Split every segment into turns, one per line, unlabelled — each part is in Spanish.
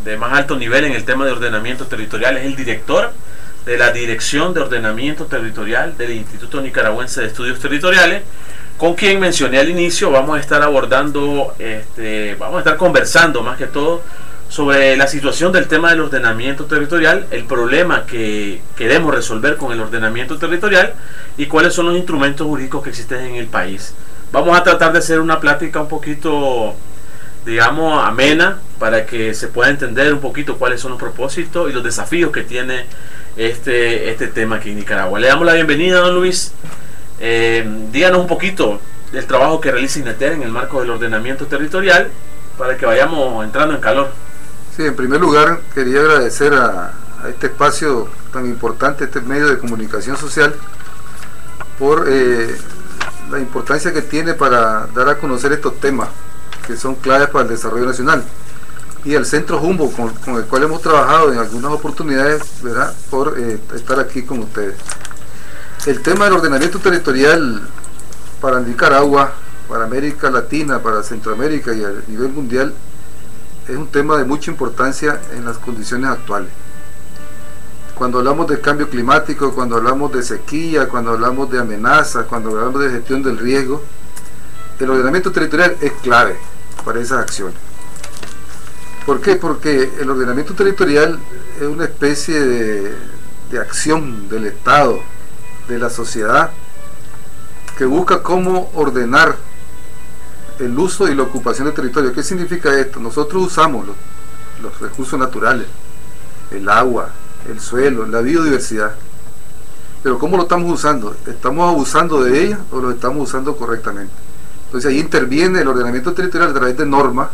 de más alto nivel en el tema de ordenamiento territorial, es el director de la Dirección de Ordenamiento Territorial del Instituto Nicaragüense de Estudios Territoriales, con quien mencioné al inicio. Vamos a estar abordando, vamos a estar conversando más que todo sobre la situación del tema del ordenamiento territorial, el problema que queremos resolver con el ordenamiento territorial y cuáles son los instrumentos jurídicos que existen en el país. Vamos a tratar de hacer una plática un poquito, digamos, amena, para que se pueda entender un poquito cuáles son los propósitos y los desafíos que tiene este tema aquí en Nicaragua. Le damos la bienvenida, don Luis. Díganos un poquito del trabajo que realiza INETER en el marco del ordenamiento territorial, para que vayamos entrando en calor.
Sí, en primer lugar quería agradecer a este espacio tan importante, este medio de comunicación social, por la importancia que tiene para dar a conocer estos temas que son claves para el desarrollo nacional, y al Centro Humboldt con el cual hemos trabajado en algunas oportunidades, ¿verdad?, por estar aquí con ustedes. El tema del ordenamiento territorial para Nicaragua, para América Latina, para Centroamérica y a nivel mundial es un tema de mucha importancia en las condiciones actuales. Cuando hablamos de cambio climático, cuando hablamos de sequía, cuando hablamos de amenazas, cuando hablamos de gestión del riesgo, el ordenamiento territorial es clave para esas acciones. ¿Por qué? Porque el ordenamiento territorial es una especie de acción del Estado, de la sociedad, que busca cómo ordenar el uso y la ocupación del territorio. ¿Qué significa esto? Nosotros usamos los recursos naturales, el agua, el suelo, la biodiversidad, pero ¿cómo lo estamos usando? ¿Estamos abusando de ella o lo estamos usando correctamente? Entonces ahí interviene el ordenamiento territorial a través de normas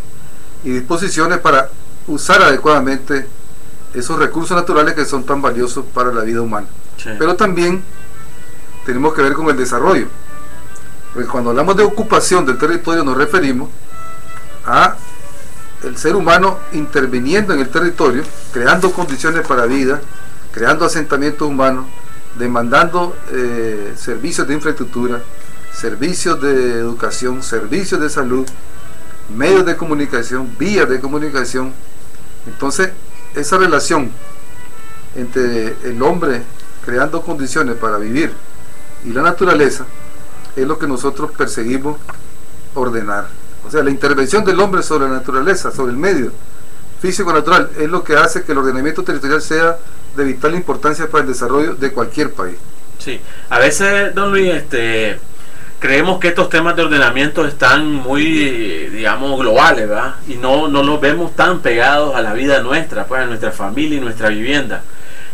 y disposiciones para usar adecuadamente esos recursos naturales que son tan valiosos para la vida humana. Sí. Pero también tenemos que ver con el desarrollo, porque cuando hablamos de ocupación del territorio nos referimos a el ser humano interviniendo en el territorio, creando condiciones para vida, creando asentamientos humanos, demandando servicios de infraestructura, servicios de educación, servicios de salud, medios de comunicación, vías de comunicación. Entonces esa relación entre el hombre creando condiciones para vivir y la naturaleza es lo que nosotros perseguimos ordenar. O sea, la intervención del hombre sobre la naturaleza, sobre el medio físico natural, es lo que hace que el ordenamiento territorial sea de vital importancia para el desarrollo de cualquier país.
Sí, a veces, don Luis, creemos que estos temas de ordenamiento están muy, digamos, globales, ¿verdad? Y no los vemos tan pegados a la vida nuestra, pues a nuestra familia y nuestra vivienda.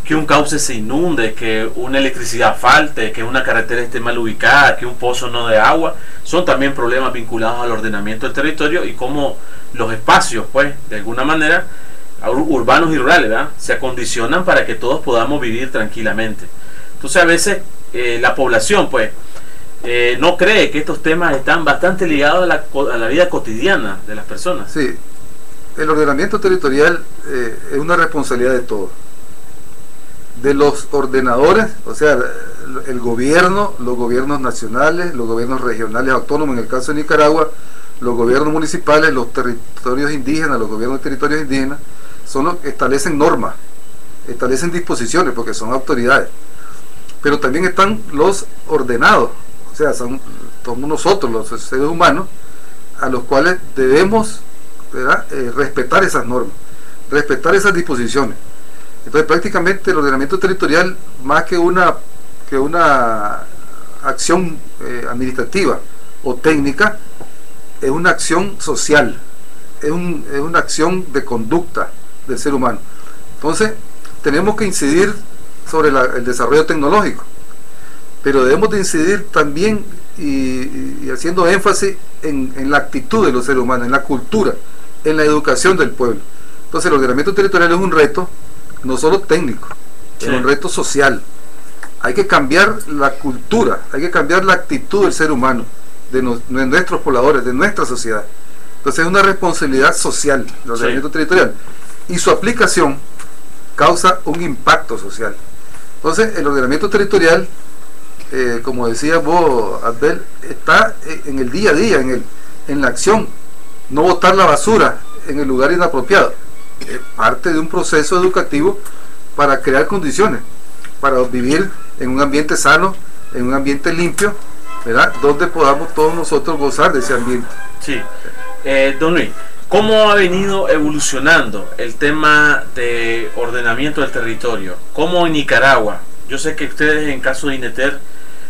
Que un cauce se inunde, que una electricidad falte, que una carretera esté mal ubicada, que un pozo no dé agua, son también problemas vinculados al ordenamiento del territorio y cómo los espacios, pues, de alguna manera, urbanos y rurales, ¿verdad?, se acondicionan para que todos podamos vivir tranquilamente. Entonces a veces la población, pues, no cree que estos temas están bastante ligados a la vida cotidiana de las personas.
Sí, el ordenamiento territorial es una responsabilidad de todos, de los ordenadores, o sea, el gobierno, los gobiernos nacionales, los gobiernos regionales autónomos, en el caso de Nicaragua, los gobiernos municipales, los territorios indígenas, los gobiernos de territorios indígenas, son los que establecen normas, establecen disposiciones, porque son autoridades. Pero también están los ordenados, o sea, somos nosotros, los seres humanos, a los cuales debemos, ¿verdad?, respetar esas normas, respetar esas disposiciones. Entonces prácticamente el ordenamiento territorial, más que una acción administrativa o técnica, es una acción social, es una acción de conducta del ser humano. Entonces tenemos que incidir sobre el desarrollo tecnológico, pero debemos de incidir también y haciendo énfasis en la actitud de los seres humanos, en la cultura, en la educación del pueblo. Entonces el ordenamiento territorial es un reto no solo técnico, sí, es un reto social. Hay que cambiar la cultura, hay que cambiar la actitud del ser humano, de nuestros pobladores, de nuestra sociedad. Entonces es una responsabilidad social el ordenamiento, sí, territorial, y su aplicación causa un impacto social. Entonces el ordenamiento territorial, como decía vos, Abel, está en el día a día, en la acción. No botar la basura en el lugar inapropiado, es parte de un proceso educativo para crear condiciones, para vivir en un ambiente sano, en un ambiente limpio, ¿verdad? Donde podamos todos nosotros gozar de ese ambiente.
Sí. Don Luis, ¿cómo ha venido evolucionando el tema de ordenamiento del territorio? ¿Cómo en Nicaragua? Yo sé que ustedes en caso de INETER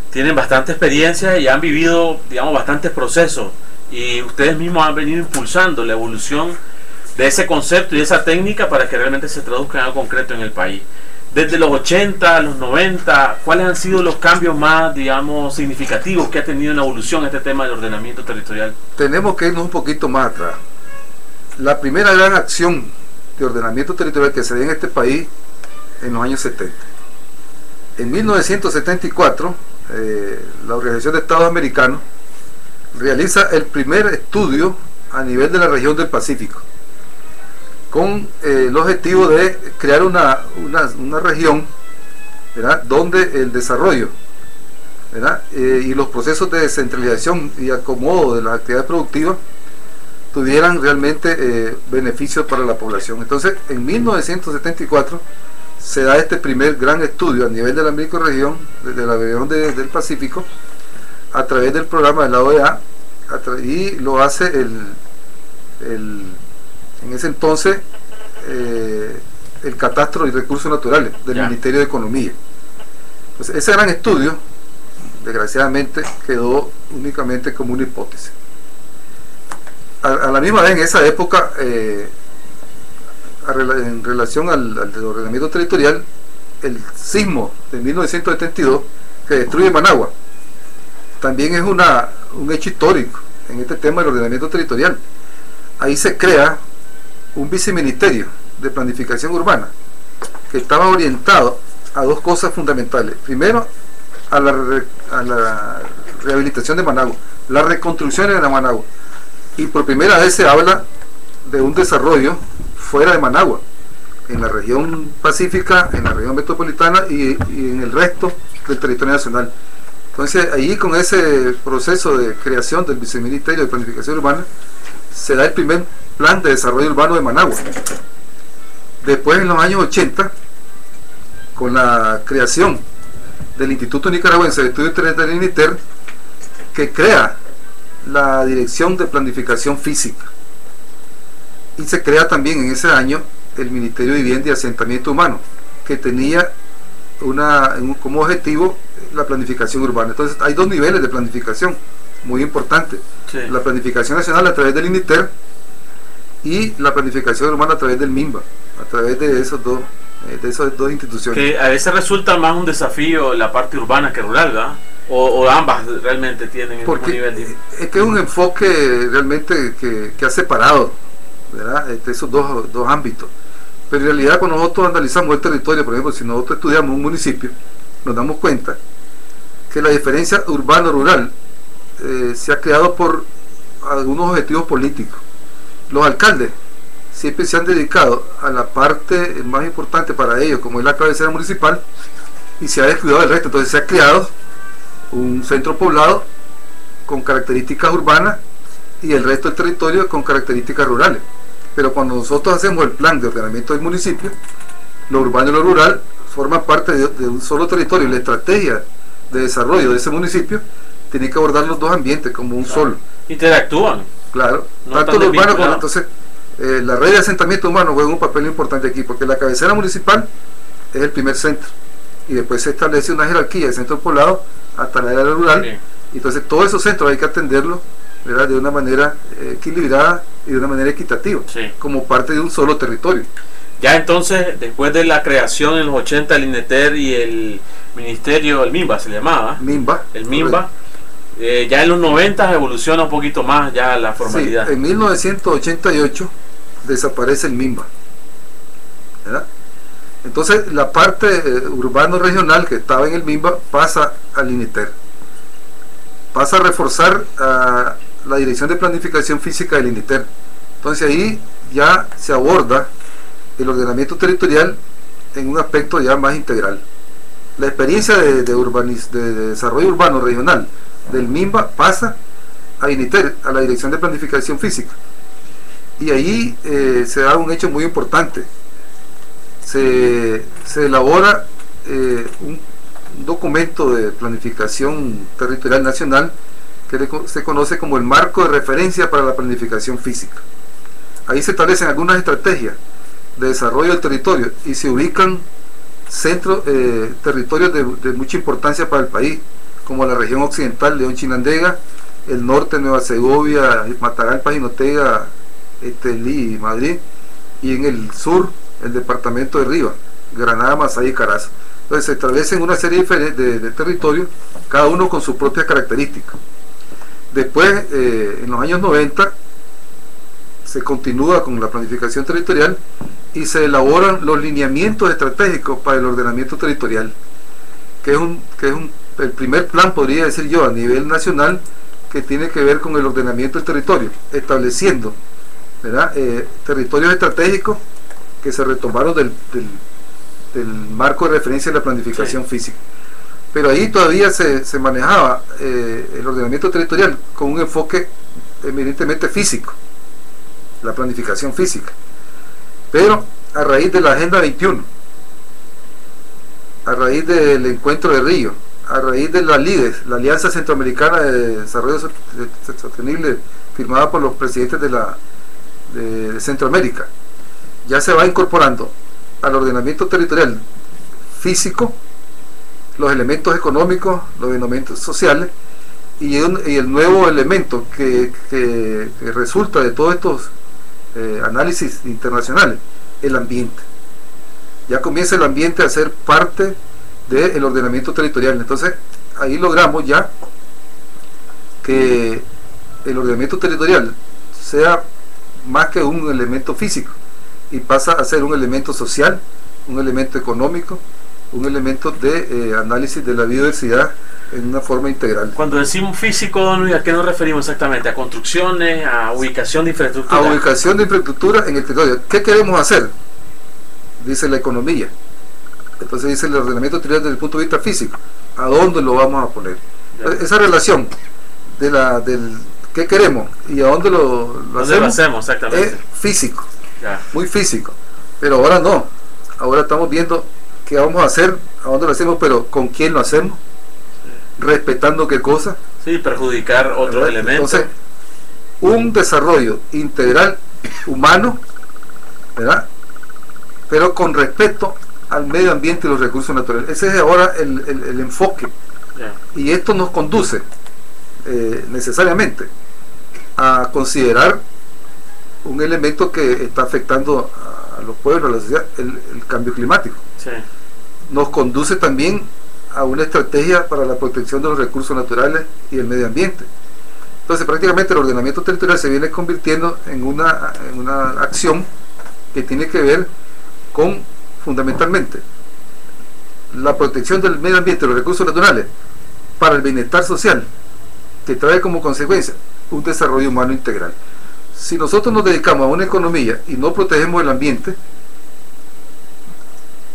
tienen bastante experiencia y han vivido, digamos, bastantes procesos, y ustedes mismos han venido impulsando la evolución de ese concepto y de esa técnica para que realmente se traduzca en algo concreto en el país. Desde los 80 a los 90, ¿cuáles han sido los cambios más, digamos, significativos que ha tenido en la evolución este tema de ordenamiento territorial?
Tenemos que irnos un poquito más atrás. La primera gran acción de ordenamiento territorial que se dio en este país en los años 70. En 1974, la Organización de Estados Americanos realiza el primer estudio a nivel de la región del Pacífico, con el objetivo de crear una región, ¿verdad?, donde el desarrollo, ¿verdad?, y los procesos de descentralización y acomodo de las actividades productivas tuvieran realmente beneficios para la población. Entonces, en 1974 se da este primer gran estudio a nivel de la microrregión, de la región del Pacífico, a través del programa de la OEA, y lo hace en ese entonces el Catastro y Recursos Naturales del Ministerio de Economía. Pues ese gran estudio, desgraciadamente, quedó únicamente como una hipótesis. A la misma vez, en esa época, en relación al ordenamiento territorial, el sismo de 1972 que destruye Managua también es un hecho histórico en este tema del ordenamiento territorial. Ahí se crea un viceministerio de planificación urbana que estaba orientado a dos cosas fundamentales. Primero, a la rehabilitación de Managua, la reconstrucción de Managua, y por primera vez se habla de un desarrollo fuera de Managua, en la región pacífica, en la región metropolitana y en el resto del territorio nacional. Entonces, ahí, con ese proceso de creación del Viceministerio de Planificación Urbana, se da el primer plan de desarrollo urbano de Managua. Después, en los años 80, con la creación del Instituto Nicaragüense de Estudios Territoriales, INITER, que crea la Dirección de Planificación Física, y se crea también en ese año el Ministerio de Vivienda y Asentamiento Humano, que tenía como objetivo la planificación urbana. Entonces, hay dos niveles de planificación muy importantes: sí, la planificación nacional a través del INITER y la planificación urbana a través del MIMBA, a través de esas dos instituciones. Que
a veces resulta más un desafío la parte urbana que rural, ¿verdad? O ambas realmente tienen el mismo nivel de...
Es que es un enfoque realmente que ha separado, ¿verdad?, esos dos ámbitos. Pero en realidad, cuando nosotros analizamos el territorio, por ejemplo, si nosotros estudiamos un municipio, nos damos cuenta que la diferencia urbano-rural se ha creado por algunos objetivos políticos. Los alcaldes siempre se han dedicado a la parte más importante para ellos, como es la cabecera municipal, y se ha descuidado del resto. Entonces se ha creado un centro poblado con características urbanas y el resto del territorio con características rurales. Pero cuando nosotros hacemos el plan de ordenamiento del municipio, lo urbano y lo rural forman parte de un solo territorio. La estrategia de desarrollo de ese municipio tiene que abordar los dos ambientes como un solo.
Interactúan.
Claro, no tanto lo urbano como... Entonces, la red de asentamiento humano juega un papel importante aquí, porque la cabecera municipal es el primer centro, y después se establece una jerarquía de centro poblado hasta la área rural. Sí. Entonces, todos esos centros hay que atenderlos, ¿verdad?, de una manera equilibrada y de una manera equitativa, sí, como parte de un solo territorio.
Ya entonces, después de la creación en los 80 del INETER y el ministerio, el MIMBA se llamaba, el MIMBA, ya en los 90 evoluciona un poquito más ya la formalidad.
Sí, en 1988 desaparece el MIMBA, ¿verdad? Entonces la parte urbano regional que estaba en el MIMBA pasa al INETER, pasa a reforzar la Dirección de Planificación Física del INETER. Entonces ahí ya se aborda el ordenamiento territorial en un aspecto ya más integral. La experiencia de desarrollo urbano regional del MIMBA pasa a INETER, a la Dirección de Planificación Física, Y ahí se da un hecho muy importante. Se elabora un documento de planificación territorial nacional que se conoce como el marco de referencia para la planificación física. Ahí se establecen algunas estrategias de desarrollo del territorio y se ubican territorios de mucha importancia para el país, como la región occidental, León Chinandega, el norte, Nueva Segovia, Matagalpa, Jinotega, Estelí y Madrid, y en el sur, el departamento de Riva, Granada, Masaya y Carazo. Entonces se establecen una serie de territorios, cada uno con su propia característica. Después, en los años 90, se continúa con la planificación territorial y se elaboran los lineamientos estratégicos para el ordenamiento territorial, que es el primer plan, podría decir yo, a nivel nacional, que tiene que ver con el ordenamiento del territorio, estableciendo, ¿verdad?, territorios estratégicos que se retomaron del marco de referencia de la planificación física. Pero ahí todavía se manejaba el ordenamiento territorial con un enfoque eminentemente físico, la planificación física. Pero a raíz de la Agenda 21, a raíz del encuentro de Río, a raíz de la LIDES, la Alianza Centroamericana de Desarrollo Sostenible, firmada por los presidentes de Centroamérica, ya se va incorporando al ordenamiento territorial físico los elementos económicos, los elementos sociales y el nuevo elemento que resulta de todos estos análisis internacionales, el ambiente. Ya comienza el ambiente a ser parte del ordenamiento territorial. Entonces ahí logramos ya que el ordenamiento territorial sea más que un elemento físico y pasa a ser un elemento social, un elemento económico, un elemento de análisis de la biodiversidad en una forma integral.
Cuando decimos físico, don Luis, ¿a qué nos referimos exactamente? ¿A construcciones, a ubicación de infraestructura?
A ubicación de infraestructura en el territorio. ¿Qué queremos hacer? Dice la economía. Entonces dice el ordenamiento territorial desde el punto de vista físico. ¿A dónde lo vamos a poner? Entonces, esa relación del qué queremos y a dónde lo hacemos
exactamente,
es físico, muy físico. Pero ahora no. Ahora estamos viendo qué vamos a hacer, a dónde lo hacemos, pero con quién lo hacemos, respetando qué cosa.
Sí, perjudicar otros elementos.
Entonces, un desarrollo integral humano, ¿verdad?, pero con respeto al medio ambiente y los recursos naturales. Ese es ahora el enfoque. Y esto nos conduce necesariamente a considerar un elemento que está afectando a los pueblos, a la sociedad, el cambio climático. Nos conduce también a una estrategia para la protección de los recursos naturales y el medio ambiente. Entonces prácticamente el ordenamiento territorial se viene convirtiendo en una acción que tiene que ver con, fundamentalmente, la protección del medio ambiente y los recursos naturales para el bienestar social, que trae como consecuencia un desarrollo humano integral. Si nosotros nos dedicamos a una economía y no protegemos el ambiente,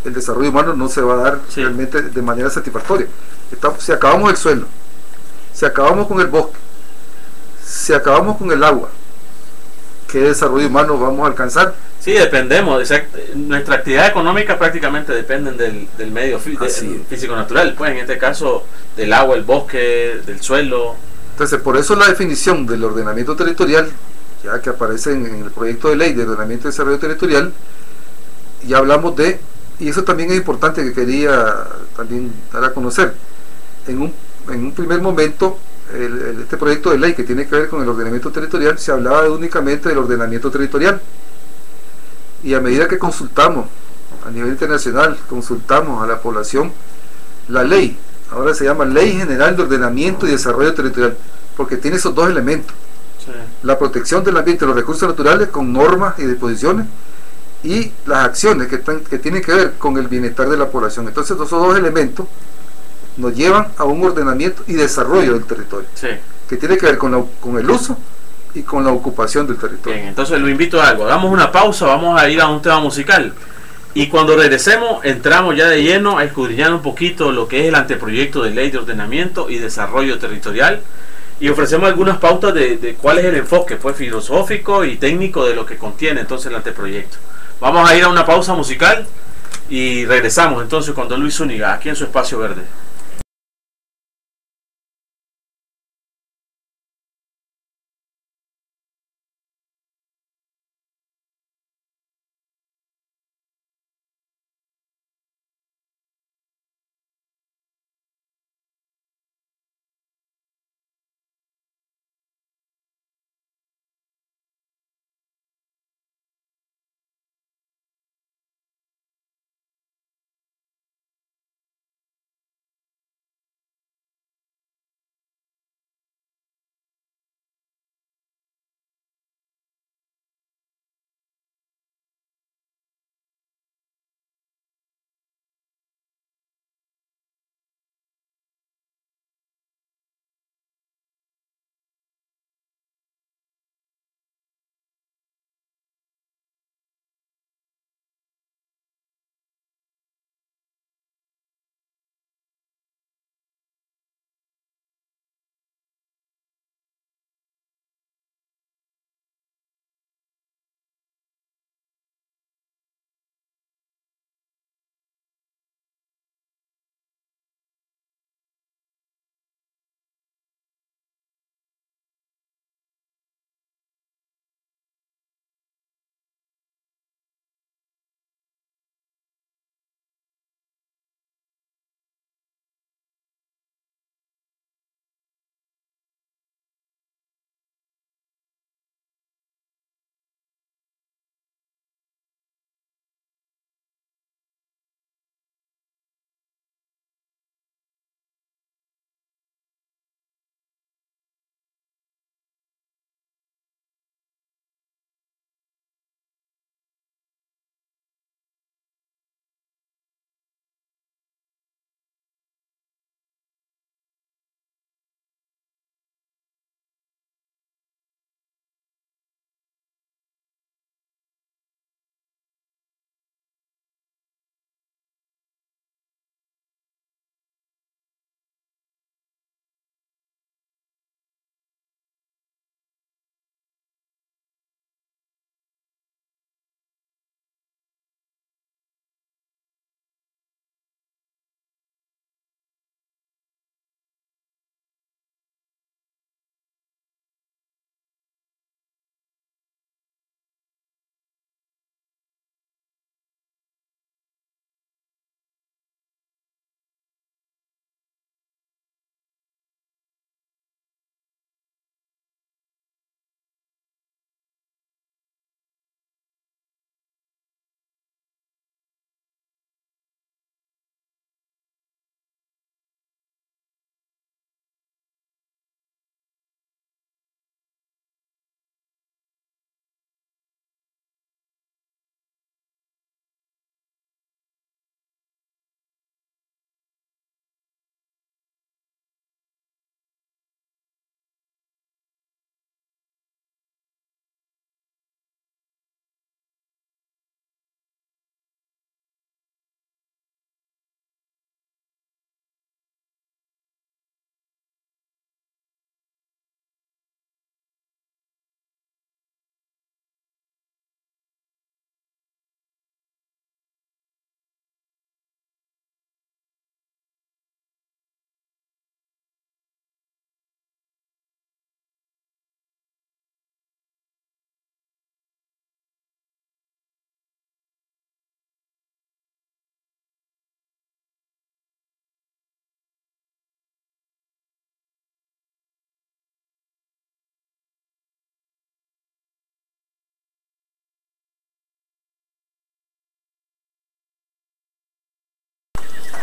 el desarrollo humano no se va a dar realmente de manera satisfactoria. Si acabamos el suelo, si acabamos con el bosque, si acabamos con el agua, ¿qué desarrollo humano vamos a alcanzar?
Sí, dependemos. Nuestra actividad económica prácticamente dependen del medio físico-natural, pues en este caso del agua, el bosque, del suelo.
Entonces, por eso la definición del ordenamiento territorial, ya que aparece en el proyecto de ley de ordenamiento y desarrollo territorial, ya hablamos de, y eso también es importante que quería también dar a conocer, en un primer momento, este proyecto de ley que tiene que ver con el ordenamiento territorial, se hablaba únicamente del ordenamiento territorial, y a medida que consultamos a nivel internacional, consultamos a la población, la ley ahora se llama Ley General de Ordenamiento y Desarrollo Territorial, porque tiene esos dos elementos: la protección del ambiente y los recursos naturales con normas y disposiciones, y las acciones que tienen que ver con el bienestar de la población. Entonces esos dos elementos nos llevan a un ordenamiento y desarrollo del territorio, que tiene que ver con el uso y con la ocupación del territorio.
Bien, entonces lo invito a algo, hagamos una pausa, vamos a ir a un tema musical y cuando regresemos entramos ya de lleno a escudriñar un poquito lo que es el anteproyecto de ley de ordenamiento y desarrollo territorial y ofrecemos algunas pautas de cuál es el enfoque pues filosófico y técnico de lo que contiene entonces el anteproyecto. Vamos a ir a una pausa musical y regresamos entonces con don Luis Zúñiga aquí en su Espacio Verde.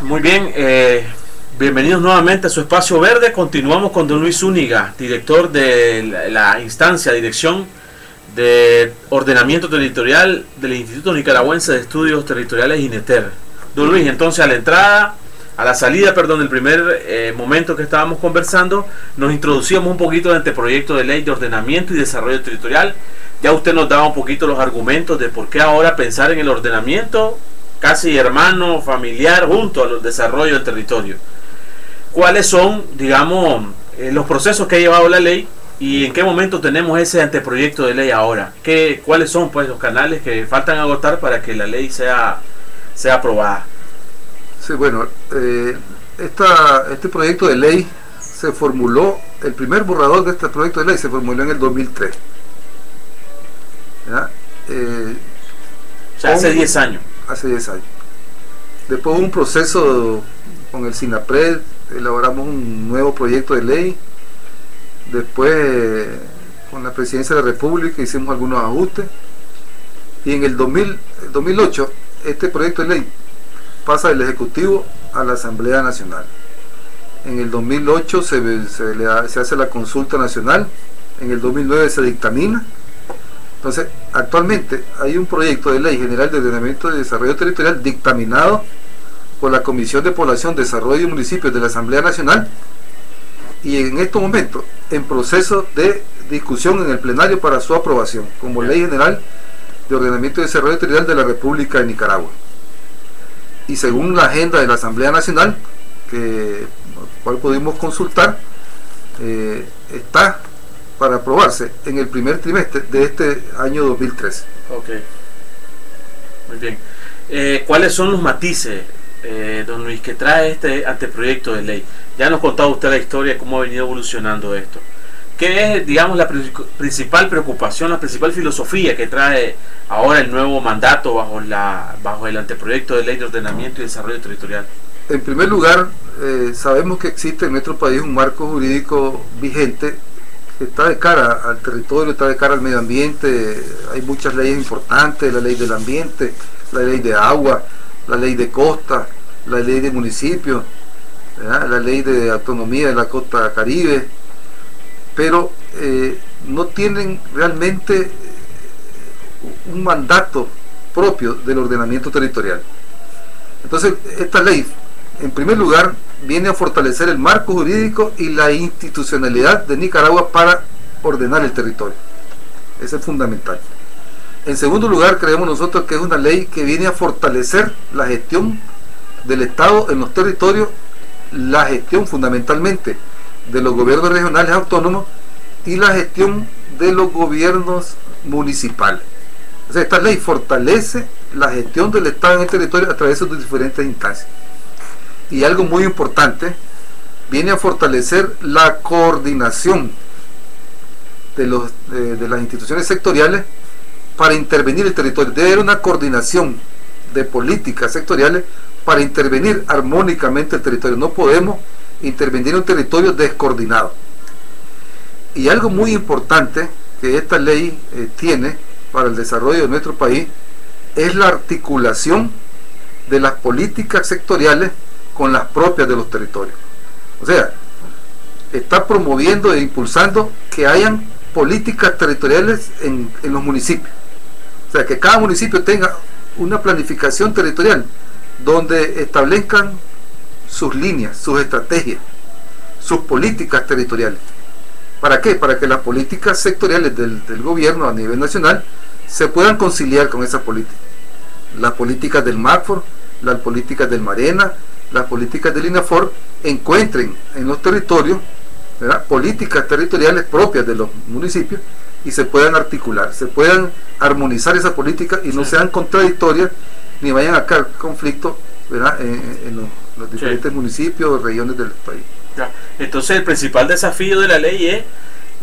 Muy bien, bienvenidos nuevamente a su Espacio Verde. Continuamos con don Luis Zúñiga, director de la instancia, dirección de ordenamiento territorial del Instituto Nicaragüense de Estudios Territoriales, INETER. Don Luis, entonces a la salida del primer momento que estábamos conversando, nos introducíamos un poquito del anteproyecto de ley de ordenamiento y desarrollo territorial. Ya usted nos daba un poquito los argumentos de por qué ahora pensar en el ordenamiento casi hermano, familiar, junto al desarrollo del territorio. ¿Cuáles son, digamos, los procesos que ha llevado la ley y en qué momento tenemos ese anteproyecto de ley ahora. ¿Cuáles son pues los canales que faltan agotar para que la ley sea aprobada?
Sí, bueno, este proyecto de ley se formuló, el primer borrador de este proyecto de ley se formuló en el 2003.
O sea, hace 10 años.
Hace 10 años. Después hubo un proceso con el SINAPRED, elaboramos un nuevo proyecto de ley. Después, con la Presidencia de la República, hicimos algunos ajustes. Y en el 2008, este proyecto de ley pasa del Ejecutivo a la Asamblea Nacional. En el 2008 se hace la consulta nacional. En el 2009 se dictamina. Entonces, actualmente hay un proyecto de ley general de ordenamiento y desarrollo territorial dictaminado por la Comisión de Población, Desarrollo y Municipios de la Asamblea Nacional, y en estos momentos en proceso de discusión en el plenario para su aprobación como ley general de ordenamiento y desarrollo territorial de la República de Nicaragua. Y según la agenda de la Asamblea Nacional, cual pudimos consultar, está para aprobarse en el primer trimestre de este año 2013.
Ok, muy bien. ¿Cuáles son los matices, don Luis, que trae este anteproyecto de ley? Ya nos contaba usted la historia de cómo ha venido evolucionando esto. ¿Qué es, digamos, la principal preocupación, la principal filosofía que trae ahora el nuevo mandato bajo el anteproyecto de ley de ordenamiento y desarrollo territorial?
En primer lugar, sabemos que existe en nuestro país un marco jurídico vigente que está de cara al territorio, está de cara al medio ambiente. Hay muchas leyes importantes: la ley del ambiente, la ley de agua, la ley de costa, la ley de municipios, la ley de autonomía de la costa caribe, pero no tienen realmente un mandato propio del ordenamiento territorial. Entonces, esta ley, en primer lugar, viene a fortalecer el marco jurídico y la institucionalidad de Nicaragua para ordenar el territorio. Eso es fundamental. En segundo lugar, creemos nosotros que es una ley que viene a fortalecer la gestión del Estado en los territorios, la gestión fundamentalmente de los gobiernos regionales autónomos y la gestión de los gobiernos municipales. O sea, esta ley fortalece la gestión del Estado en el territorio a través de sus diferentes instancias. Y algo muy importante, viene a fortalecer la coordinación de las instituciones sectoriales para intervenir el territorio. Debe haber una coordinación de políticas sectoriales para intervenir armónicamente el territorio. No podemos intervenir en un territorio descoordinado. Y algo muy importante que esta ley tiene para el desarrollo de nuestro país es la articulación de las políticas sectoriales con las propias de los territorios. O sea, está promoviendo e impulsando que hayan políticas territoriales en los municipios. O sea, que cada municipio tenga una planificación territorial donde establezcan sus líneas, sus estrategias, sus políticas territoriales. ¿Para qué? Para que las políticas sectoriales del gobierno a nivel nacional se puedan conciliar con esas políticas. Las políticas del MACFOR, las políticas del MARENA, las políticas del INAFOR encuentren en los territorios, ¿verdad?, políticas territoriales propias de los municipios y se puedan articular, se puedan armonizar esas políticas y no sean contradictorias ni vayan a crear conflictos, ¿verdad?, en los diferentes municipios o regiones del país.
Ya. Entonces el principal desafío de la ley es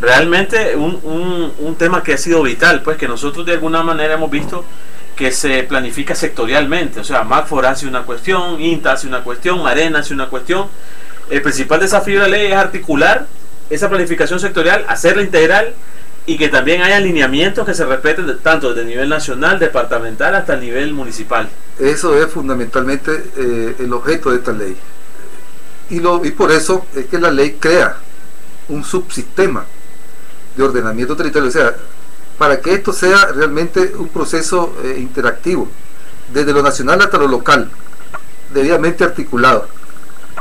realmente un tema que ha sido vital, pues que nosotros de alguna manera hemos visto que se planifica sectorialmente. O sea, MACFOR hace una cuestión, INTA hace una cuestión, MARENA hace una cuestión. El principal desafío de la ley es articular esa planificación sectorial, hacerla integral y que también haya alineamientos que se respeten tanto desde el nivel nacional, departamental hasta el nivel municipal.
Eso es fundamentalmente el objeto de esta ley. Y por eso es que la ley crea un subsistema de ordenamiento territorial. O sea, para que esto sea realmente un proceso interactivo, desde lo nacional hasta lo local, debidamente articulado.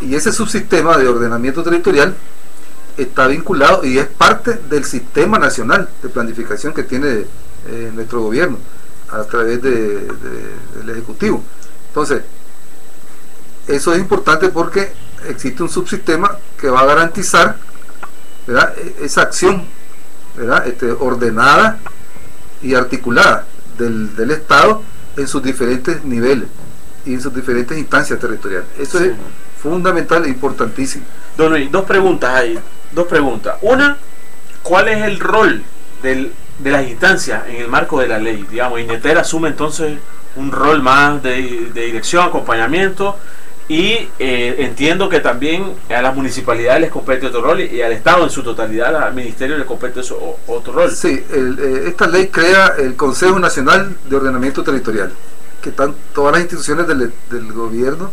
Y ese subsistema de ordenamiento territorial está vinculado y es parte del sistema nacional de planificación que tiene nuestro gobierno a través del Ejecutivo. Entonces, eso es importante porque existe un subsistema que va a garantizar ¿verdad?, esa acción, ¿verdad?, ordenada y articulada del Estado en sus diferentes niveles y en sus diferentes instancias territoriales. Eso es fundamental e importantísimo.
Don Luis, dos preguntas ahí. Dos preguntas. Una, ¿cuál es el rol de las instancias en el marco de la ley? Digamos, INETER asume entonces un rol más de dirección, acompañamiento, y entiendo que también a las municipalidades les compete otro rol y al Estado en su totalidad, al Ministerio le compete otro rol.
Sí, esta ley crea el Consejo Nacional de Ordenamiento Territorial, que están todas las instituciones del gobierno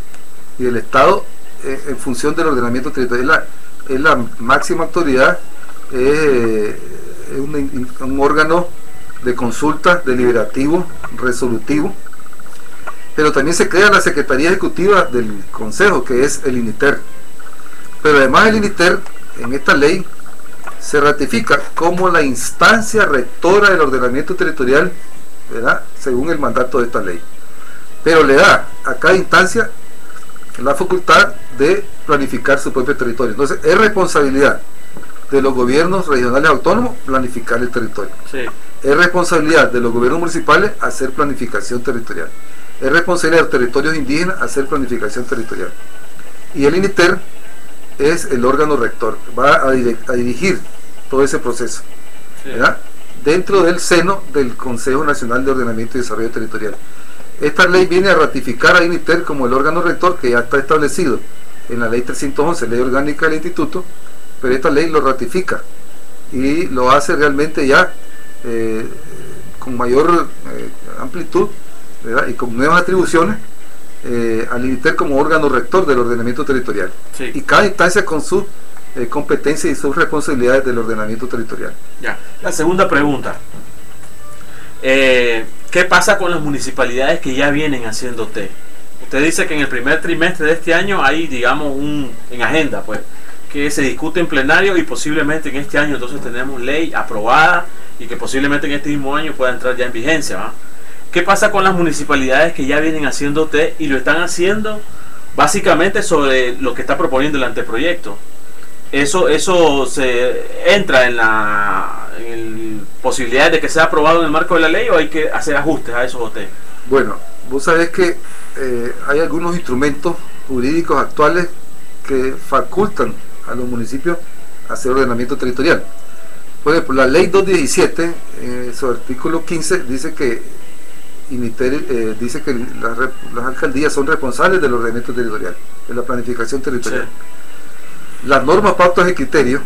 y del Estado en función del ordenamiento territorial. Es la máxima autoridad, es un órgano de consulta deliberativo, resolutivo, pero también se crea la Secretaría Ejecutiva del Consejo, que es el INITER. Pero además el INITER, en esta ley, se ratifica como la instancia rectora del ordenamiento territorial, ¿verdad?, según el mandato de esta ley. Pero le da a cada instancia la facultad de planificar su propio territorio. Entonces es responsabilidad de los gobiernos regionales autónomos planificar el territorio.
Sí.
Es responsabilidad de los gobiernos municipales hacer planificación territorial. Es responsabilidad de los territorios indígenas hacer planificación territorial. Y el INITER es el órgano rector, va a dirigir todo ese proceso, ¿verdad?, dentro del seno del Consejo Nacional de Ordenamiento y Desarrollo Territorial. Esta ley viene a ratificar a INITER como el órgano rector, que ya está establecido en la ley 311, ley orgánica del instituto, pero esta ley lo ratifica y lo hace realmente ya con mayor amplitud, ¿verdad?, y con nuevas atribuciones al INITER como órgano rector del ordenamiento territorial.
Sí.
Y cada instancia con su competencia y sus responsabilidades del ordenamiento territorial.
Ya. La segunda pregunta, ¿qué pasa con las municipalidades que ya vienen haciendo TED? Usted dice que en el primer trimestre de este año hay, digamos, en agenda, pues, que se discute en plenario y posiblemente en este año entonces tenemos ley aprobada y que posiblemente en este mismo año pueda entrar ya en vigencia, ¿va? ¿Qué pasa con las municipalidades que ya vienen haciendo TED y lo están haciendo básicamente sobre lo que está proponiendo el anteproyecto? ¿Eso se entra en posibilidades de que sea aprobado en el marco de la ley o hay que hacer ajustes a esos OT?
Bueno, vos sabés que hay algunos instrumentos jurídicos actuales que facultan a los municipios a hacer ordenamiento territorial. Por ejemplo, la ley 217, su artículo 15, dice que dice que las alcaldías son responsables del ordenamiento territorial, de la planificación territorial. Sí. Las normas, pautas y criterios,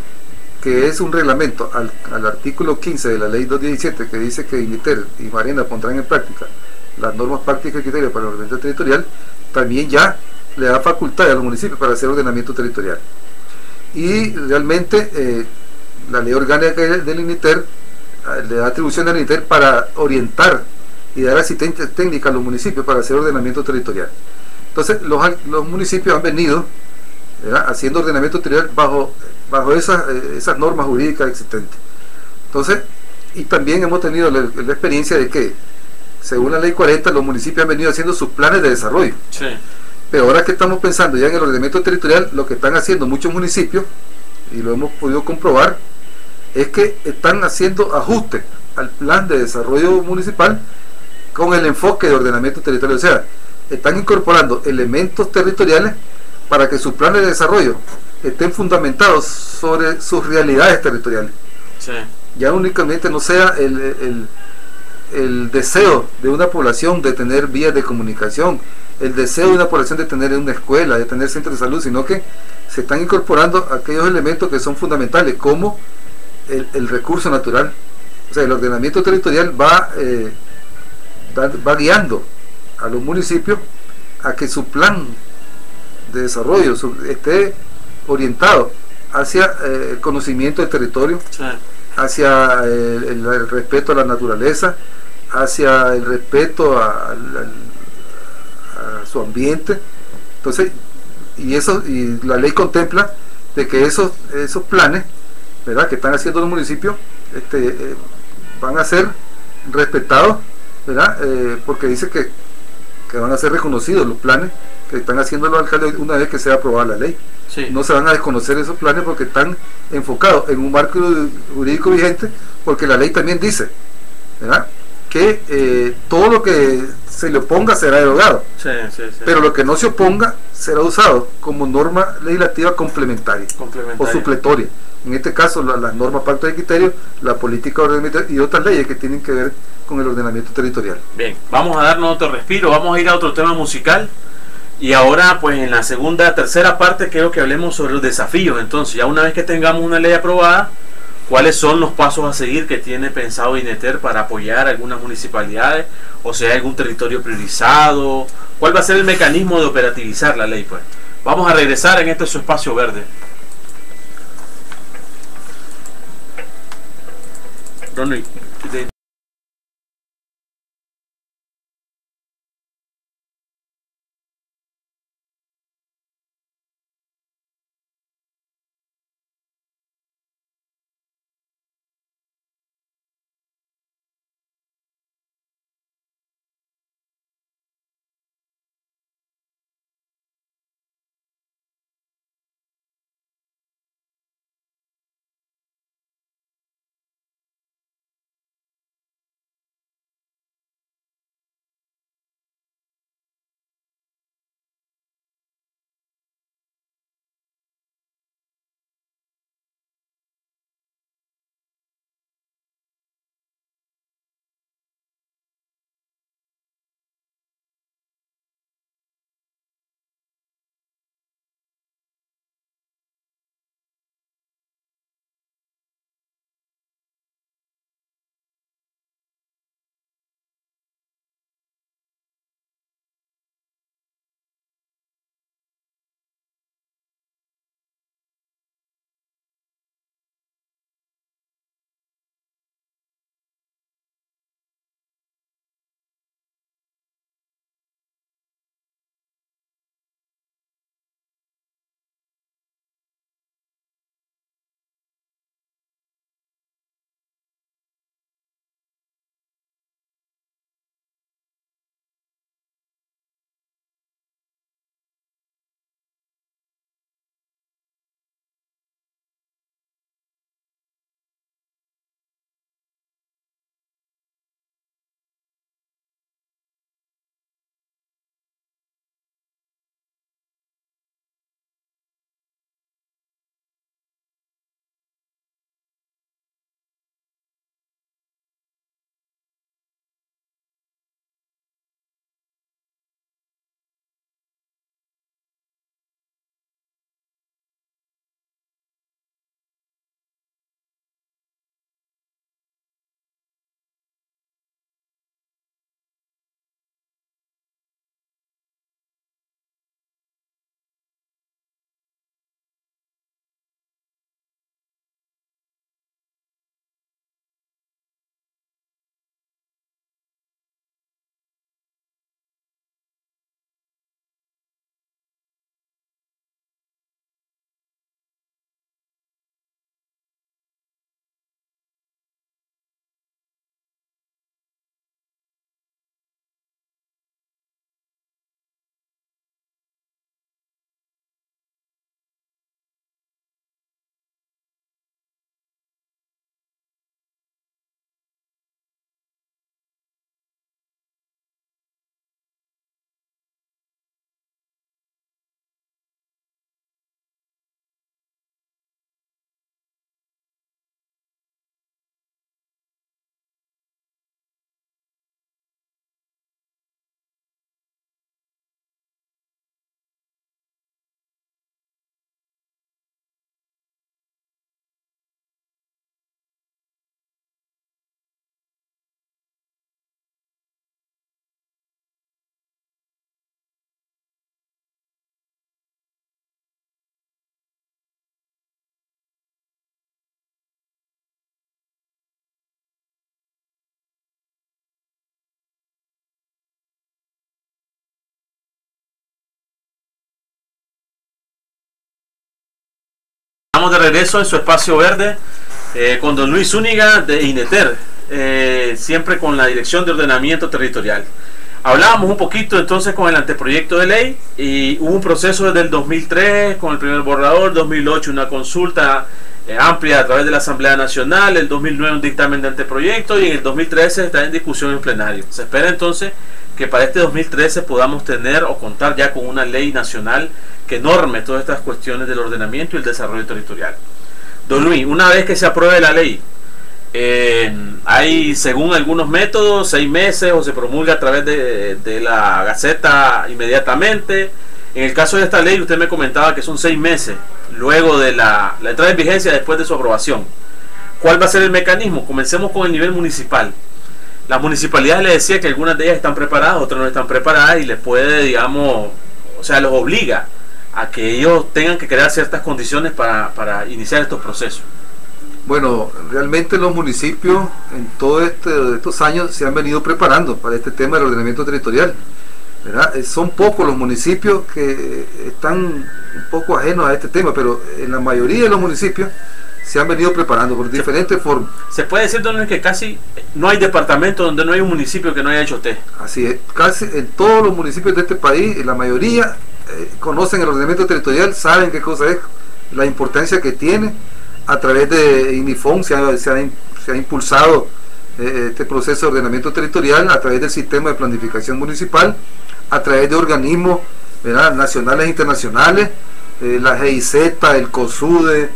que es un reglamento al artículo 15 de la ley 217, que dice que INITER y Marina pondrán en práctica las normas, prácticas y criterios para el ordenamiento territorial, también ya le da facultad a los municipios para hacer ordenamiento territorial. Y realmente la ley orgánica del INITER le da atribución al INITER para orientar y dar asistencia técnica a los municipios para hacer ordenamiento territorial. Entonces los municipios han venido, ¿verdad?, haciendo ordenamiento territorial bajo esas normas jurídicas existentes. Entonces, y también hemos tenido la experiencia de que según la ley 40 los municipios han venido haciendo sus planes de desarrollo. Sí. Pero ahora que estamos pensando ya en el ordenamiento territorial, lo que están haciendo muchos municipios, y lo hemos podido comprobar, es que están haciendo ajustes al plan de desarrollo municipal con el enfoque de ordenamiento territorial. O sea, están incorporando elementos territoriales para que sus planes de desarrollo estén fundamentados sobre sus realidades territoriales. Sí. Ya únicamente no sea el deseo de una población de tener vías de comunicación, el deseo de una población de tener una escuela, de tener centros de salud, sino que se están incorporando aquellos elementos que son fundamentales, como el recurso natural. O sea, el ordenamiento territorial va guiando a los municipios a que su plan de desarrollo esté orientado hacia el conocimiento del territorio, sí, hacia el respeto a la naturaleza, hacia el respeto a su ambiente. Entonces, y la ley contempla de que esos planes, ¿verdad?, que están haciendo los municipios van a ser respetados, ¿verdad?, porque dice que que van a ser reconocidos los planes que están haciendo los alcaldes una vez que sea aprobada la ley.
Sí.
No se van a desconocer esos planes porque están enfocados en un marco jurídico vigente, porque la ley también dice, ¿verdad?, que todo lo que se le oponga será derogado,
Sí.
pero lo que no se oponga será usado como norma legislativa complementaria o supletoria. En este caso, las normas pacto de criterio, la política de ordenamiento y otras leyes que tienen que ver con el ordenamiento territorial.
Bien, vamos a darnos otro respiro, vamos a ir a otro tema musical. Y ahora, pues en la tercera parte, quiero que hablemos sobre los desafíos. Entonces, ya una vez que tengamos una ley aprobada, ¿cuáles son los pasos a seguir que tiene pensado INETER para apoyar a algunas municipalidades? O sea, algún territorio priorizado. ¿Cuál va a ser el mecanismo de operativizar la ley? Pues vamos a regresar en este su espacio verde. Ronnie, estamos de regreso en su espacio verde con don Luis Zúñiga de INETER, siempre con la Dirección de Ordenamiento Territorial. Hablábamos un poquito entonces con el anteproyecto de ley y hubo un proceso desde el 2003 con el primer borrador, 2008 una consulta amplia a través de la Asamblea Nacional, el 2009 un dictamen de anteproyecto y en el 2013 está en discusión en plenario. Se espera entonces que para este 2013 podamos tener o contar ya con una ley nacional que norme todas estas cuestiones del ordenamiento y el desarrollo territorial. Don Luis, una vez que se apruebe la ley, hay, según algunos métodos, 6 meses o se promulga a través de la Gaceta inmediatamente. En el caso de esta ley, usted me comentaba que son 6 meses luego de la entrada en vigencia después de su aprobación. ¿Cuál va a ser el mecanismo? Comencemos con el nivel municipal. Las municipalidades, les decía que algunas de ellas están preparadas, otras no están preparadas y les puede, digamos, o sea, los obliga a que ellos tengan que crear ciertas condiciones para iniciar estos procesos.
Bueno, realmente los municipios en todos estos años se han venido preparando para este tema del ordenamiento territorial, ¿verdad? Son pocos los municipios que están un poco ajenos a este tema, pero en la mayoría de los municipios se han venido preparando por diferentes formas.
Se puede decir, don Luis, que casi no hay departamento donde no hay un municipio que no haya hecho test.
Así es, casi en todos los municipios de este país, la mayoría conocen el ordenamiento territorial, saben qué cosa es, la importancia que tiene. A través de INIFON se ha impulsado este proceso de ordenamiento territorial a través del sistema de planificación municipal, a través de organismos, ¿verdad?, nacionales e internacionales, la GIZ, el COSUDE,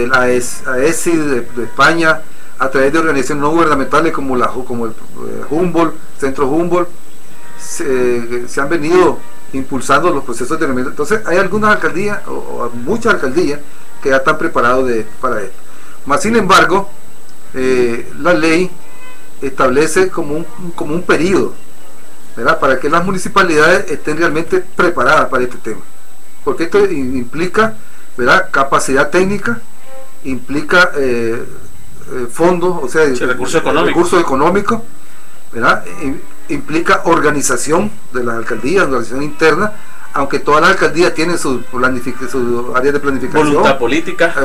la AESI de España, a través de organizaciones no gubernamentales como el Humboldt, Centro Humboldt, se han venido impulsando los procesos de ordenamiento. Entonces hay algunas alcaldías, o muchas alcaldías, que ya están preparados para esto. Más sin embargo, la ley establece como un periodo, ¿verdad?, para que las municipalidades estén realmente preparadas para este tema, porque esto implica, ¿verdad?, capacidad técnica, implica fondos, o sea,
sí, recursos
económicos, ¿verdad?, implica organización de las alcaldías, organización interna, aunque todas las alcaldías tienen su área de planificación,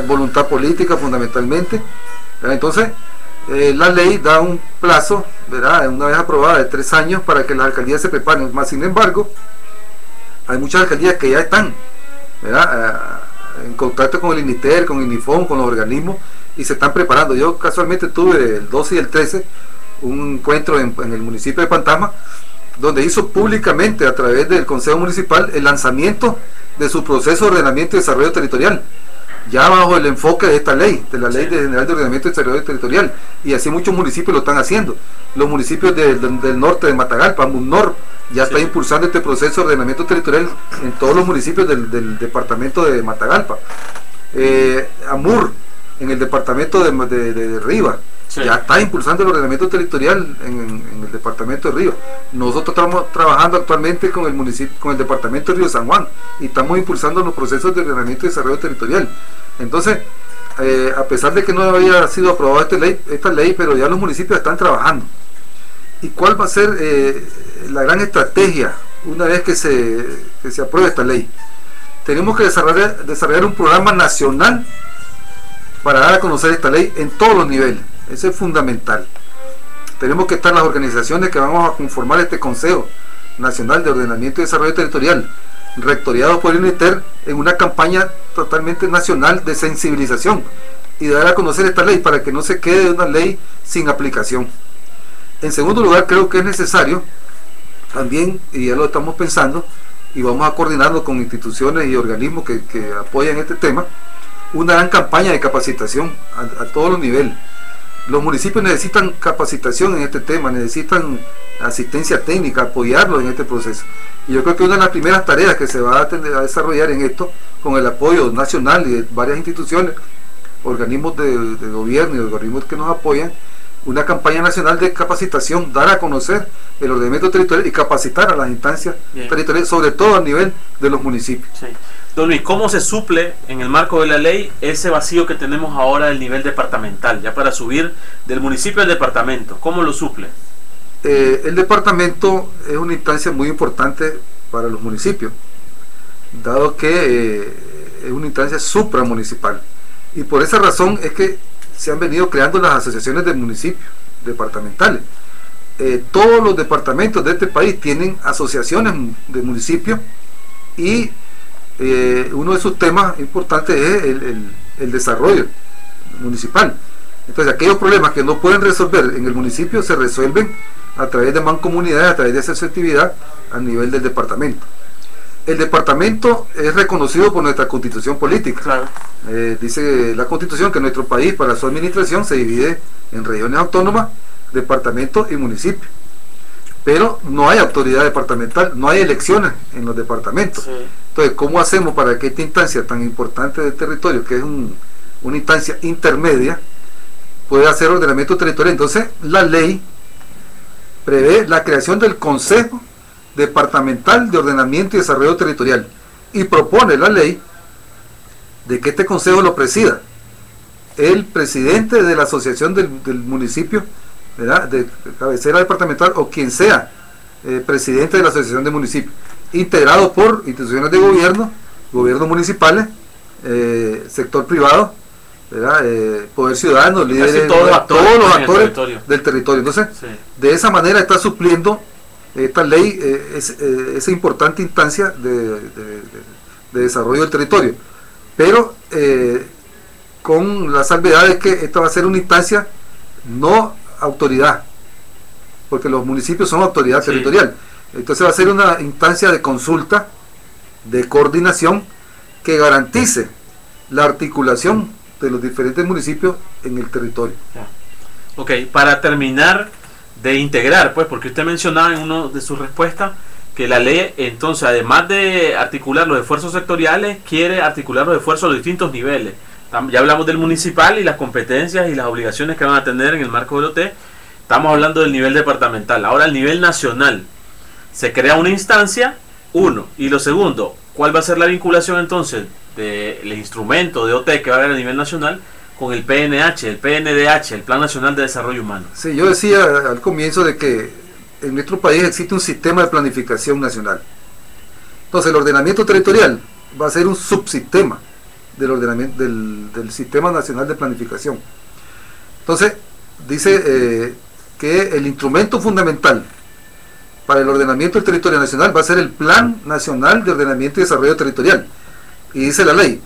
voluntad política fundamentalmente, ¿verdad? Entonces la ley da un plazo, ¿verdad?, una vez aprobada, de 3 años para que las alcaldías se preparen. Más sin embargo, hay muchas alcaldías que ya están, ¿verdad?, en contacto con el INITER, con INIFON, con los organismos, y se están preparando. Yo casualmente tuve el 12 y el 13 un encuentro en el municipio de Pantama, donde hizo públicamente a través del Consejo Municipal el lanzamiento de su proceso de ordenamiento y desarrollo territorial, ya bajo el enfoque de esta ley, de la Ley General de Ordenamiento y Desarrollo Territorial, y así muchos municipios lo están haciendo. Los municipios del norte de Matagalpa, MUNOR, ya está impulsando este proceso de ordenamiento territorial en todos los municipios del departamento de Matagalpa. AMUR, en el departamento de Riva, ya está impulsando el ordenamiento territorial en el departamento de Río. Nosotros estamos trabajando actualmente con el departamento de Río San Juan y estamos impulsando los procesos de ordenamiento y desarrollo territorial. Entonces, a pesar de que no había sido aprobada esta ley, pero ya los municipios están trabajando. ¿Y cuál va a ser la gran estrategia una vez que se apruebe esta ley? Tenemos que desarrollar un programa nacional para dar a conocer esta ley en todos los niveles. Eso es fundamental. Tenemos que estar las organizaciones que vamos a conformar este Consejo Nacional de Ordenamiento y Desarrollo Territorial, rectoriado por el INITER, en una campaña totalmente nacional de sensibilización y de dar a conocer esta ley para que no se quede una ley sin aplicación. En segundo lugar, creo que es necesario también, y ya lo estamos pensando, y vamos a coordinarlo con instituciones y organismos que apoyan este tema, una gran campaña de capacitación a todos los niveles. Los municipios necesitan capacitación en este tema, necesitan asistencia técnica, apoyarlos en este proceso. Y yo creo que una de las primeras tareas que se va a desarrollar en esto, con el apoyo nacional y de varias instituciones, organismos de gobierno y organismos que nos apoyan, una campaña nacional de capacitación, dar a conocer el ordenamiento territorial y capacitar a las instancias territoriales, sobre todo a nivel de los municipios.
Sí. Don Luis, ¿cómo se suple en el marco de la ley ese vacío que tenemos ahora del nivel departamental, ya para subir del municipio al departamento? ¿Cómo lo suple?
El departamento es una instancia muy importante para los municipios, dado que es una instancia supramunicipal, y por esa razón es que se han venido creando las asociaciones de municipios departamentales, todos los departamentos de este país tienen asociaciones de municipios y uno de sus temas importantes es el desarrollo municipal. Entonces aquellos problemas que no pueden resolver en el municipio se resuelven a través de mancomunidades, a través de asociatividad a nivel del departamento. El departamento es reconocido por nuestra constitución política.
Claro.
Dice la constitución que nuestro país, para su administración, se divide en regiones autónomas, departamentos y municipios. Pero no hay autoridad departamental, no hay elecciones en los departamentos. Sí. Entonces, ¿cómo hacemos para que esta instancia tan importante del territorio, que es una instancia intermedia, pueda hacer ordenamiento territorial? Entonces, la ley prevé la creación del Consejo Departamental de Ordenamiento y Desarrollo Territorial y propone la ley de que este consejo lo presida el presidente de la asociación del municipio, ¿verdad?, de cabecera departamental, o quien sea presidente de la asociación de municipios, integrado por instituciones de gobierno, gobiernos municipales, sector privado, ¿verdad?, poder ciudadano, líderes,
todos los actores
del territorio. Entonces, sí, de esa manera está supliendo esta ley esa importante instancia de desarrollo del territorio, pero con la salvedad de que esta va a ser una instancia no autoridad, porque los municipios son autoridad, sí, territorial. Entonces va a ser una instancia de consulta, de coordinación, que garantice la articulación de los diferentes municipios en el territorio.
Ok, para terminar de integrar, pues, porque usted mencionaba en una de sus respuestas que la ley, entonces, además de articular los esfuerzos sectoriales, quiere articular los esfuerzos a los distintos niveles. Ya hablamos del municipal y las competencias y las obligaciones que van a tener en el marco del OT. Estamos hablando del nivel departamental. Ahora, el nivel nacional. Se crea una instancia, uno. Y lo segundo, ¿cuál va a ser la vinculación entonces del instrumento de OT que va a haber a nivel nacional con el PNH, el PNDH, el Plan Nacional de Desarrollo Humano?
Sí, yo decía al comienzo de que en nuestro país existe un sistema de planificación nacional. Entonces el ordenamiento territorial va a ser un subsistema del ordenamiento del Sistema Nacional de Planificación. Entonces dice que el instrumento fundamental para el ordenamiento del territorio nacional va a ser el Plan Nacional de Ordenamiento y Desarrollo Territorial. Y dice la ley,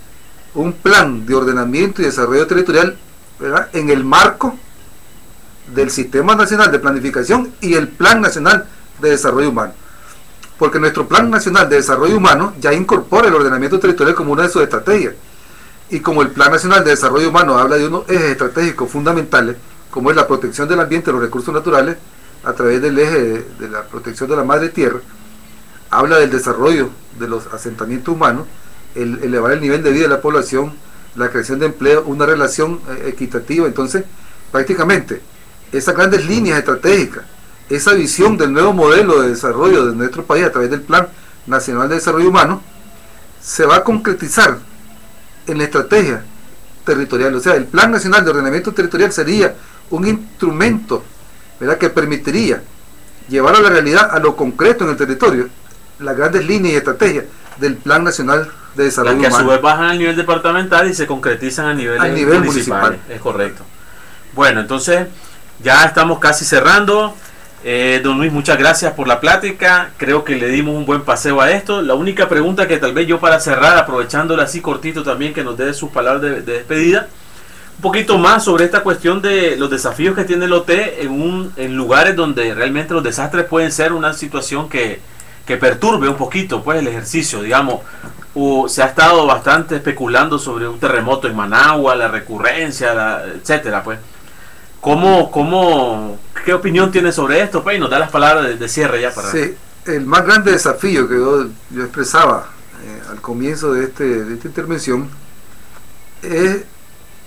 un plan de ordenamiento y desarrollo territorial, ¿verdad?, en el marco del Sistema Nacional de Planificación y el Plan Nacional de Desarrollo Humano. Porque nuestro Plan Nacional de Desarrollo Humano ya incorpora el ordenamiento territorial como una de sus estrategias. Y como el Plan Nacional de Desarrollo Humano habla de unos ejes estratégicos fundamentales, como es la protección del ambiente y los recursos naturales, a través del eje de la protección de la madre tierra, habla del desarrollo de los asentamientos humanos, el elevar el nivel de vida de la población, la creación de empleo, una relación equitativa. Entonces, prácticamente, esas grandes líneas estratégicas, esa visión del nuevo modelo de desarrollo de nuestro país a través del Plan Nacional de Desarrollo Humano, se va a concretizar en la estrategia territorial. O sea, el Plan Nacional de Ordenamiento Territorial sería un instrumento, ¿verdad?, que permitiría llevar a la realidad, a lo concreto en el territorio, las grandes líneas y estrategias del Plan Nacional de Desarrollo Humano.
Que a su vez bajan al nivel departamental y se concretizan a nivel municipal. Es correcto. Bueno, entonces ya estamos casi cerrando. Don Luis, muchas gracias por la plática. Creo que le dimos un buen paseo a esto. La única pregunta que tal vez yo, para cerrar, aprovechándola así cortito también, que nos dé sus palabras de despedida, un poquito más sobre esta cuestión de los desafíos que tiene el OT en lugares donde realmente los desastres pueden ser una situación que perturbe un poquito, pues, el ejercicio. Digamos, se ha estado bastante especulando sobre un terremoto en Managua, la recurrencia, etcétera, pues. ¿Qué opinión tiene sobre esto? Pues, y nos da las palabras de cierre ya para...
Sí, el más grande desafío que yo expresaba al comienzo de esta intervención es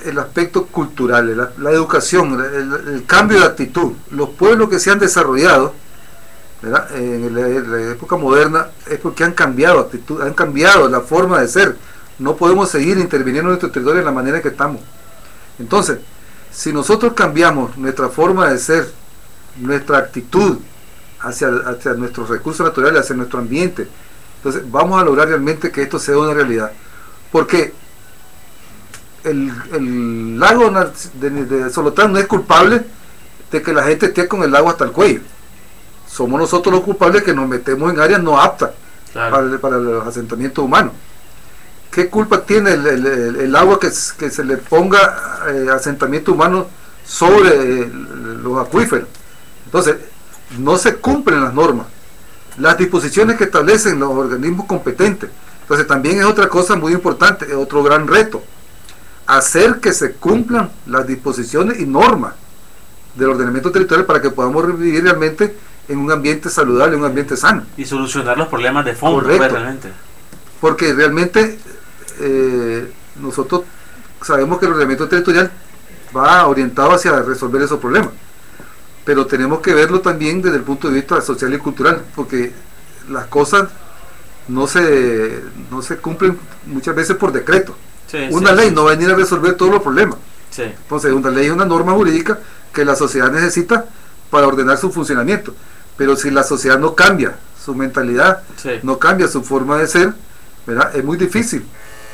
el aspecto cultural, la educación, el cambio de actitud. Los pueblos que se han desarrollado, ¿verdad?, en la época moderna, es porque han cambiado actitud, han cambiado la forma de ser. No podemos seguir interviniendo en nuestro territorio de la manera que estamos. Entonces, si nosotros cambiamos nuestra forma de ser, nuestra actitud hacia nuestros recursos naturales, hacia nuestro ambiente, entonces vamos a lograr realmente que esto sea una realidad. Porque el lago de Solotán no es culpable de que la gente esté con el agua hasta el cuello. Somos nosotros los culpables que nos metemos en áreas no aptas, claro, para los asentamientos humanos. ¿Qué culpa tiene el agua que se le ponga asentamiento humano sobre los acuíferos? Entonces, no se cumplen las normas, las disposiciones que establecen los organismos competentes. Entonces, también es otra cosa muy importante, es otro gran reto, hacer que se cumplan las disposiciones y normas del ordenamiento territorial para que podamos vivir realmente en un ambiente saludable, un ambiente sano.
Y solucionar los problemas de fondo, pues, realmente.
Porque realmente nosotros sabemos que el ordenamiento territorial va orientado hacia resolver esos problemas, pero tenemos que verlo también desde el punto de vista social y cultural, porque las cosas no se cumplen muchas veces por decreto. Una ley no va a venir a resolver todos los problemas. Entonces, una ley es una norma jurídica que la sociedad necesita para ordenar su funcionamiento, pero si la sociedad no cambia su mentalidad, no cambia su forma de ser, ¿verdad? Es muy difícil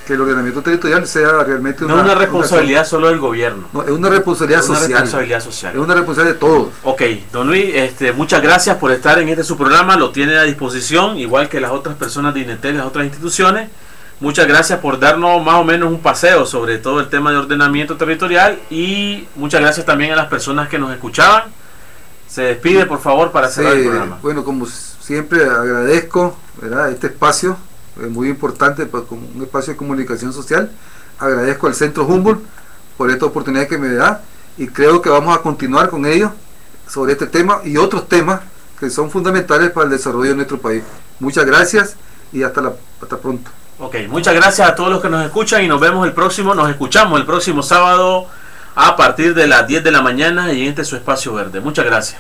que el ordenamiento territorial sea realmente
una responsabilidad solo del gobierno.
No, es una responsabilidad social. Es una responsabilidad de todos.
Ok, don Luis, muchas gracias por estar en su programa, lo tiene a disposición, igual que las otras personas de INETEL y las otras instituciones. Muchas gracias por darnos más o menos un paseo sobre todo el tema de ordenamiento territorial, y muchas gracias también a las personas que nos escuchaban. Se despide, por favor, para cerrar el programa.
Bueno, como siempre agradezco, ¿verdad?, este espacio, es muy importante, pues, como un espacio de comunicación social. Agradezco al Centro Humboldt por esta oportunidad que me da, y creo que vamos a continuar con ellos sobre este tema y otros temas que son fundamentales para el desarrollo de nuestro país. Muchas gracias y hasta pronto.
Ok, muchas gracias a todos los que nos escuchan, y nos escuchamos el próximo sábado a partir de las 10 de la mañana y en su espacio verde. Muchas gracias.